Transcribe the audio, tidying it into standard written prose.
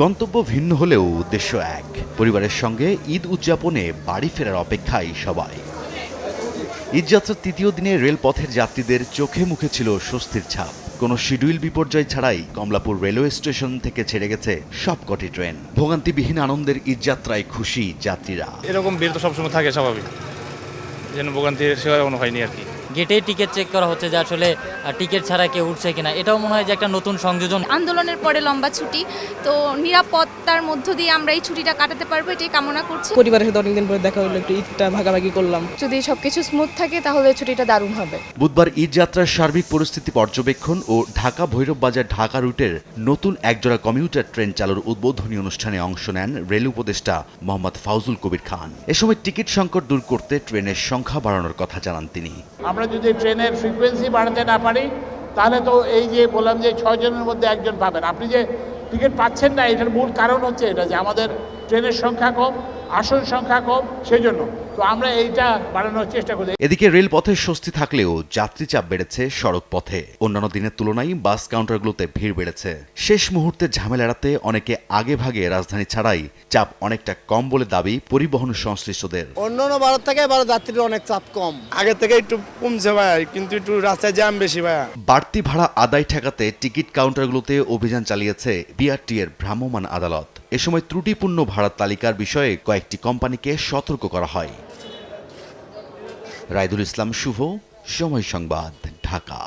গন্তব্য ভিন্ন হলেও উদ্দেশ্য এক, পরিবারের সঙ্গে ঈদ উদযাপনে বাড়ি ফেরার অপেক্ষায় সবাই। ঈদযাত্রার তৃতীয় দিনে রেলপথের যাত্রীদের চোখে মুখে ছিল স্বস্তির ছাপ। কোনো শিডিউল বিপর্যয় ছাড়াই কমলাপুর রেলওয়ে স্টেশন থেকে ছেড়ে গেছে সবকটি ট্রেন। ভোগান্তিবিহীন আনন্দের ঈদযাত্রায় খুশি যাত্রীরা। এরকম ভিড় তো সবসময় থাকে স্বাভাবিক, যেন ভোগান্তির সেবা কোনো হয়নি আর কি। গেটে টিকিট চেক করা হচ্ছে যে আসলে টিকিট ছাড়া কেউ উঠছে কিনা, এটাও মনে হয় যে একটা নতুন সংযোজন। আন্দোলনের পরে লম্বা ছুটি, তো নিরাপত্তার মধ্য দিয়ে আমরা এই ছুটিটা কাটাতে পারবো, এটাই কামনা করছি। পরিবারের সাথে অনেকদিন পরে দেখা হলো, একটু ঈদটা ভাগাভাগি করলাম। যদি সবকিছু স্মুথ থাকে তাহলে ছুটিটা দারুণ হবে। বুধবার ঈদযাত্রার সার্বিক পরিস্থিতি পর্যবেক্ষণ ও ঢাকা ভৈরব বাজার ঢাকা রুটের নতুন একজোড়া কমিউটার ট্রেন চালুর উদ্বোধনী অনুষ্ঠানে অংশ নেন রেল উপদেষ্টা মোহাম্মদ ফাউজুল কবির খান। এ সময় টিকিট সংকট দূর করতে ট্রেনের সংখ্যা বাড়ানোর কথা জানান তিনি। আমরা যদি ট্রেনের ফ্রিকোয়েন্সি বাড়াতে না পারি তাহলে তো এই যে বললাম যে 6 জনের মধ্যে একজন পাবেন, আপনি যে টিকিট পাচ্ছেন না এটার মূল কারণ হচ্ছে এটা যে আমাদের ট্রেনের সংখ্যা কম, আসন সংখ্যা কম, সেই জন্য তো আমরা এইটা বাড়ানোর চেষ্টা করি। এদিকে রেলপথে স্বস্তি থাকলেও যাত্রী চাপ বেড়েছে সড়ক পথে। অন্যান্য দিনের তুলনায় বাস কাউন্টারগুলোতে ভিড় বেড়েছে। শেষ মুহূর্তে ঝামেলা এড়াতে অনেকে আগে ভাগে রাজধানী ছাড়াই চাপ অনেকটা কম বলে দাবি পরিবহন সংশ্লিষ্টদের। অন্যান্য ভারত থেকে এবার যাত্রীর অনেক চাপ কম, আগে থেকে একটু কমছে ভাই, কিন্তু একটু রাস্তায় জ্যাম বেশি ভাই। বাড়তি ভাড়া আদায় ঠেকাতে টিকিট কাউন্টারগুলোতে অভিযান চালিয়েছে বিআরটি এর ভ্রাম্যমাণ আদালত। এ সময় ত্রুটিপূর্ণ ভাড়ার তালিকার বিষয়ে কয়েকটি কোম্পানিকে সতর্ক করা হয়। রাইদুল ইসলাম শুভ, সময় সংবাদ, ঢাকা।